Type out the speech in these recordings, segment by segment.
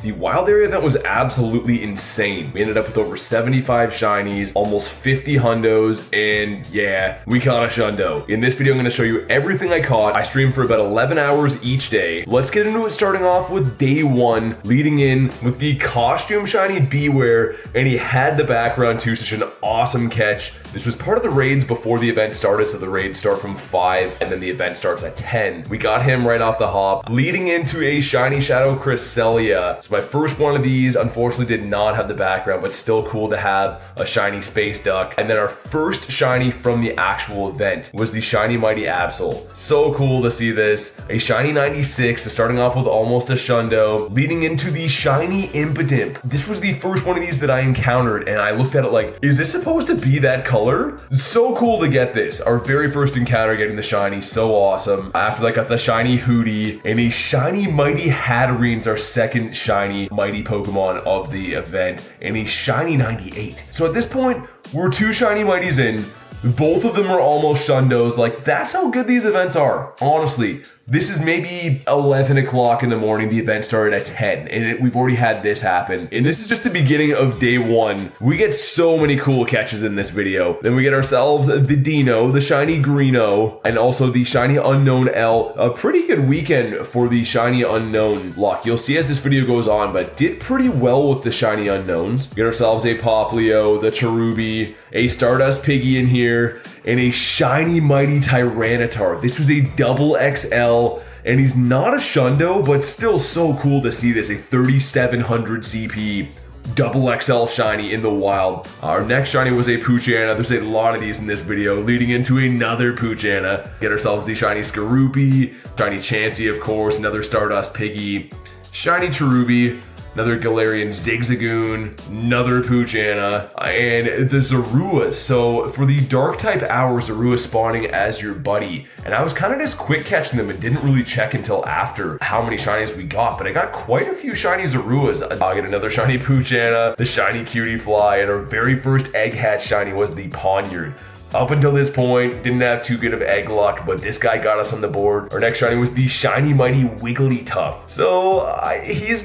The wild area event was absolutely insane. We ended up with over 75 shinies, almost 50 hundos, and yeah, we caught a Shundo. In this video, I'm gonna show you everything I caught. I streamed for about 11 hours each day. Let's get into it, starting off with day one, leading in with the costume shiny Beware, and he had the background too, such an awesome catch. This was part of the raids before the event started, so the raids start from 5 and then the event starts at 10. We got him right off the hop, leading into a shiny Shadow Cresselia. So my first one of these unfortunately did not have the background, but still cool to have a shiny Space Duck. And then our first shiny from the actual event was the shiny Mighty Absol. So cool to see this. A shiny 96, so starting off with almost a Shundo, leading into the shiny Impidimp. This was the first one of these that I encountered, and I looked at it like, is this supposed to be that color? So cool to get this. Our very first encounter getting the shiny, so awesome. After that, got the shiny Hootie and a shiny Mighty Hatterene's our second shiny mighty Pokemon of the event, and a shiny 98. So at this point, we're 2 shiny mighties in. Both of them are almost Shundos. Like, that's how good these events are. Honestly, this is maybe 11 o'clock in the morning. The event started at 10, and we've already had this happen. And this is just the beginning of day one. We get so many cool catches in this video. Then we get ourselves the Dino, the shiny Greeno, and also the shiny Unknown L. A pretty good weekend for the shiny Unknown luck. You'll see as this video goes on, but did pretty well with the shiny Unknowns. Get ourselves a Poplio, the Cherubi, a Stardust Piggy in here, and a shiny mighty Tyranitar. This was a double XL, and he's not a Shundo, but still so cool to see this, a 3700 CP double XL shiny in the wild. Our next shiny was a Poochyena. There's a lot of these in this video, leading into another Poochyena. Get ourselves the shiny Skorupi, shiny Chansey, of course, another Stardust Piggy, shiny Cherubi, another Galarian Zigzagoon, another Poochyena, and the Zorua. So for the dark type hour, Zorua spawning as your buddy. And I was kind of just quick catching them and didn't really check until after how many shinies we got, but I got quite a few shiny Zoruas. I get another shiny Poochyena, the shiny Cutie Fly, and our very first egg hatch shiny was the Ponyard. Up until this point, didn't have too good of egg luck, but this guy got us on the board. Our next shiny was the shiny mighty Wigglytuff. So he's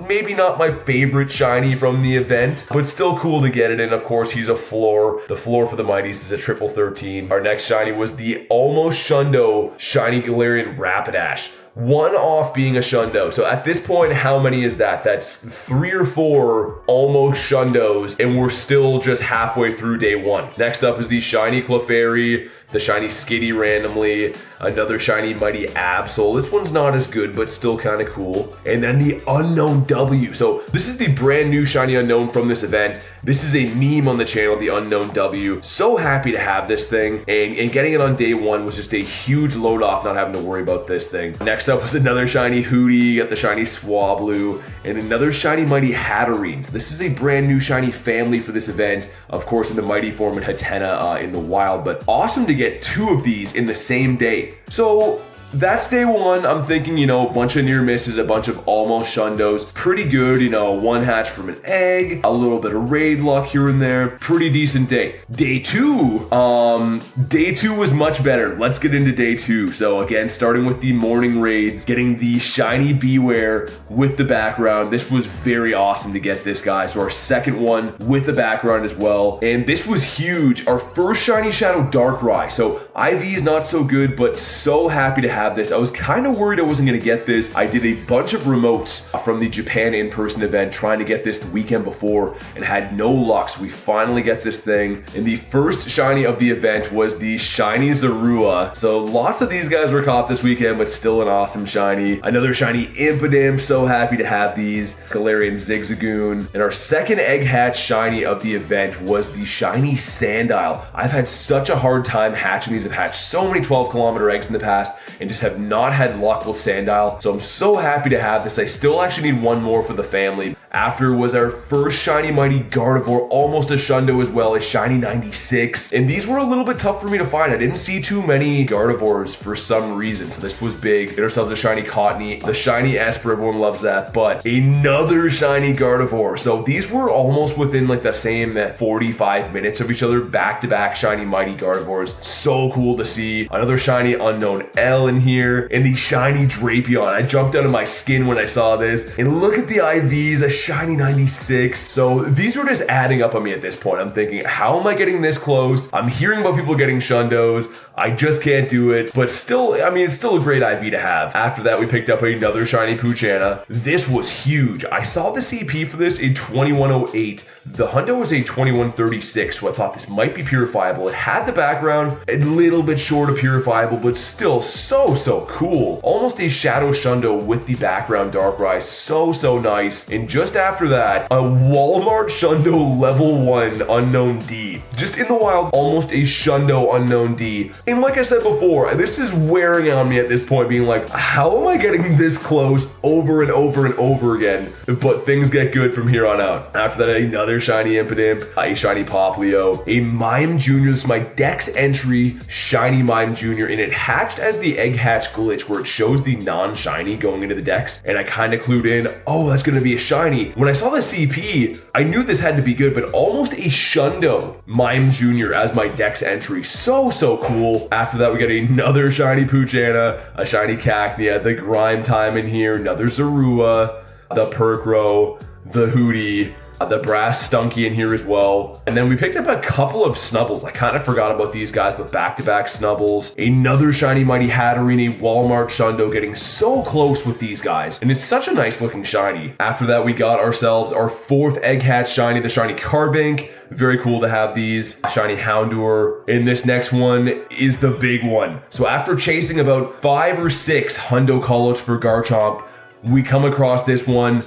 maybe not my favorite shiny from the event, but still cool to get it. And of course, he's a floor. The floor for the mighties is a triple 13. Our next shiny was the almost Shundo shiny Galarian Rapidash. One off being a Shundo. So at this point, how many is that? That's 3 or 4 almost Shundos, and we're still just halfway through day one. Next up is the shiny Clefairy, the shiny Skitty randomly, another shiny mighty Absol. This one's not as good, but still kind of cool. And then the Unknown W. So this is the brand new shiny Unknown from this event. This is a meme on the channel, the Unknown W. So happy to have this thing, and getting it on day one was just a huge load off, not having to worry about this thing. Next up was another shiny Hootie, got the shiny Swablu, and another shiny mighty Hatterenes. This is a brand new shiny family for this event, of course in the mighty form and Hatena in the wild, but awesome to get 2 of these in the same day. So that's day one. I'm thinking, a bunch of near misses, a bunch of almost Shundos. Pretty good, one hatch from an egg, a little bit of raid luck here and there. Pretty decent day. Day two was much better. Let's get into day 2. So again, starting with the morning raids, getting the shiny Beware with the background. This was very awesome to get this guy. So our second one with the background as well. And this was huge. Our first shiny Shadow Darkrai. So IV is not so good, but so happy to have this. I was kind of worried I wasn't going to get this. I did a bunch of remotes from the Japan in-person event trying to get this the weekend before and had no luck, so we finally get this thing. And the first shiny of the event was the shiny Zorua. So lots of these guys were caught this weekend, but still an awesome shiny. Another shiny Impidimp, so happy to have these. Galarian Zigzagoon. And our second egg hatch shiny of the event was the shiny Sandile. I've had such a hard time hatching these. I've hatched so many 12-kilometer eggs in the past and just have not had luck with Sandile. So I'm so happy to have this. I still actually need one more for the family. After was our first shiny mighty Gardevoir, almost a Shundo as well, a shiny 96. And these were a little bit tough for me to find. I didn't see too many Gardevoirs for some reason, so this was big. Get ourselves a shiny Cottony, the shiny Esper, everyone loves that, but another shiny Gardevoir. So these were almost within like the same 45 minutes of each other, back-to-back shiny mighty Gardevoirs. So cool to see. Another shiny Unknown L in here, and the shiny Drapion. I jumped out of my skin when I saw this. And look at the IVs, a shiny 96. So these were just adding up on me at this point. I'm thinking, how am I getting this close? I'm hearing about people getting Shundos. I just can't do it. But still, I mean, it's still a great IV to have. After that, we picked up another shiny Poochyena. This was huge. I saw the CP for this in 2108. The Hundo was a 2136, so I thought this might be purifiable. It had the background, a little bit short of purifiable, but still so cool. Almost a Shadow Shundo with the background Darkrai. So nice. And just after that, a Walmart Shundo level 1 Unknown D. Just in the wild, almost a Shundo Unknown D. And like I said before, this is wearing on me at this point, being like, how am I getting this close over and over again? But things get good from here on out. After that, another shiny Impidimp, a shiny Poplio, a Mime Jr. This is my Dex entry shiny Mime Jr. and it hatched as the egg hatch glitch where it shows the non-shiny going into the Dex. And I kind of clued in, oh, that's going to be a shiny. When I saw the CP, I knew this had to be good, but almost a Shundo Mime Jr. as my Dex entry. So cool. After that, we got another shiny Poochyena, a shiny Cacnea, the Grime Time in here, another Zorua, the Perkro, the Hootie, the Brass Stunky in here as well. And then we picked up a couple of Snubbles. I kind of forgot about these guys, but back-to-back Snubbles. Another shiny Mighty Hatterene, Walmart Shundo, getting so close with these guys. And it's such a nice looking shiny. After that, we got ourselves our fourth Egg Hatch shiny, the shiny Carbink. Very cool to have these. Shiny Houndour. And this next one is the big one. So after chasing about 5 or 6 Hundo callouts for Garchomp, we come across this one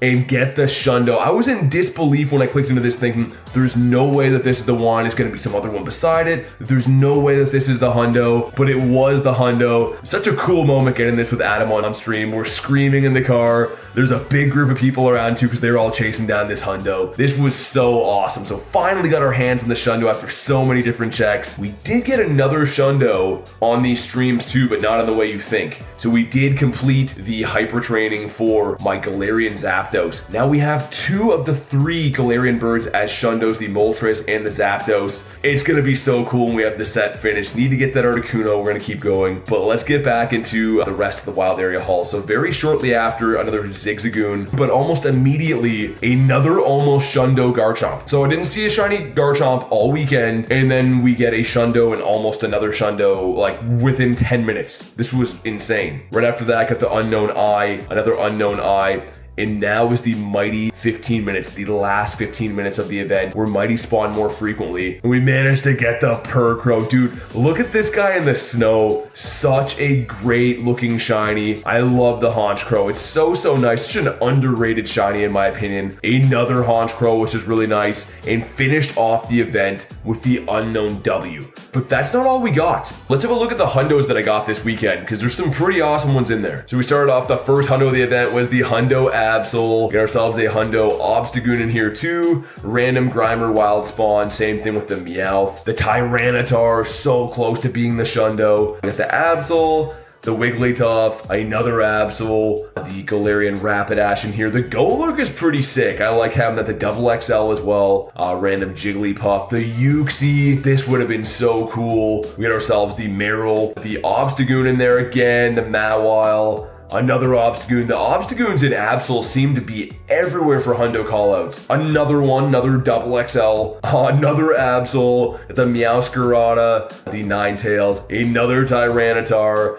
and get the Shundo. I was in disbelief when I clicked into this thinking, there's no way that this is the one. It's gonna be some other one beside it. There's no way that this is the Hundo, but it was the Hundo. Such a cool moment getting this with Adam on stream. We're screaming in the car. There's a big group of people around too because they're all chasing down this Hundo. This was so awesome. So finally got our hands on the Shundo after so many different checks. We did get another Shundo on these streams too, but not in the way you think. So we did complete the hyper training for my Galarian Zapdos. Now we have 2 of the 3 Galarian birds as Shundos, the Moltres and the Zapdos. It's gonna be so cool when we have the set finished. Need to get that Articuno, we're gonna keep going. But let's get back into the rest of the wild area haul. So very shortly after, another Zigzagoon, but almost immediately, another almost Shundo Garchomp. So I didn't see a shiny Garchomp all weekend, and then we get a Shundo and almost another Shundo, like within 10 minutes. This was insane. Right after that, I got the Unknown Eye, another Unknown Eye. And now is the mighty 15 minutes, the last 15 minutes of the event where mighty spawn more frequently. And we managed to get the Perkro. Dude, look at this guy in the snow. Such a great looking shiny. I love the Honchkrow. It's so nice. Such an underrated shiny in my opinion. Another Honchkrow, which is really nice. And finished off the event with the Unknown W. But that's not all we got. Let's have a look at the Hundos that I got this weekend because there's some pretty awesome ones in there. So we started off, the first Hundo of the event was the Hundo Absol. Get ourselves a Hundo Obstagoon in here too. Random Grimer Wild Spawn. Same thing with the Meowth. The Tyranitar, so close to being the Shundo. We got the Absol, the Wigglytuff, another Absol, the Galarian Rapidash in here. The Golurk is pretty sick. I like having that, the double XL as well. Random Jigglypuff, the Uxie. This would have been so cool. We got ourselves the Meryl, the Obstagoon in there again, the Mawile. Another Obstagoon. The Obstagoons in Absol seem to be everywhere for Hundo callouts. Another one, another double XL, another Absol, the Meowscarada, the Ninetales, another Tyranitar,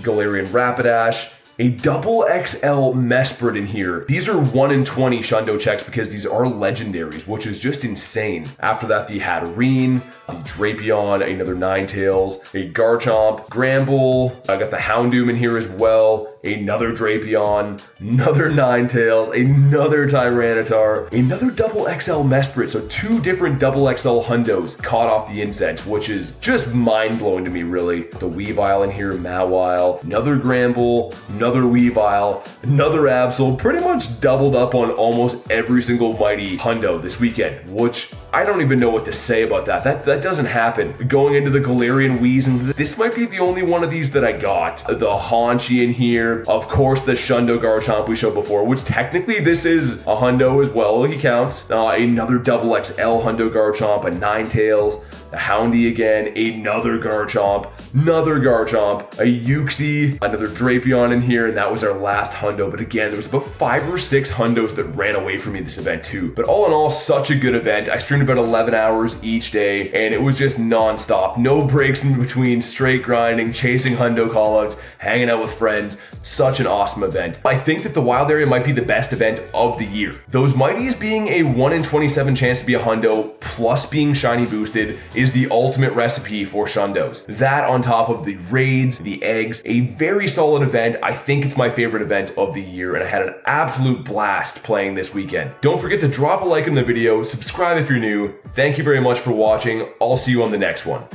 Galarian Rapidash, a double XL Mesprit in here. These are 1 in 20 Shundo checks because these are legendaries, which is just insane. After that, the Hatterene, the Drapion, another Ninetales, a Garchomp, Gramble. I got the Houndoom in here as well. Another Drapion, another Ninetales, another Tyranitar, another double XL Mesprit. So 2 different double XL Hundos caught off the incense, which is just mind-blowing to me, really. The Weavile in here, Mawile, another Gramble, another Weavile, another Absol. Pretty much doubled up on almost every single mighty Hundo this weekend, which I don't even know what to say about that. That doesn't happen. Going into the Galarian Weezing, this might be the only one of these that I got. The Haunchi in here. Of course, the Shundo Garchomp we showed before, which technically this is a Hundo as well. He counts. Another double XL Hundo Garchomp, a Ninetales, a Houndy again, another Garchomp, a Uxie, another Drapion in here, and that was our last Hundo. But again, there was about 5 or 6 Hundos that ran away from me this event too. But all in all, such a good event. I streamed about 11 hours each day, and it was just non-stop. No breaks in between, straight grinding, chasing Hundo callouts, hanging out with friends. Such an awesome event. I think that the wild area might be the best event of the year. Those mighties being a 1 in 27 chance to be a Hundo, plus being shiny boosted, is the ultimate recipe for Shundos. That on top of the raids, the eggs, a very solid event. I think it's my favorite event of the year, and I had an absolute blast playing this weekend. Don't forget to drop a like on the video, subscribe if you're new. Thank you very much for watching. I'll see you on the next one.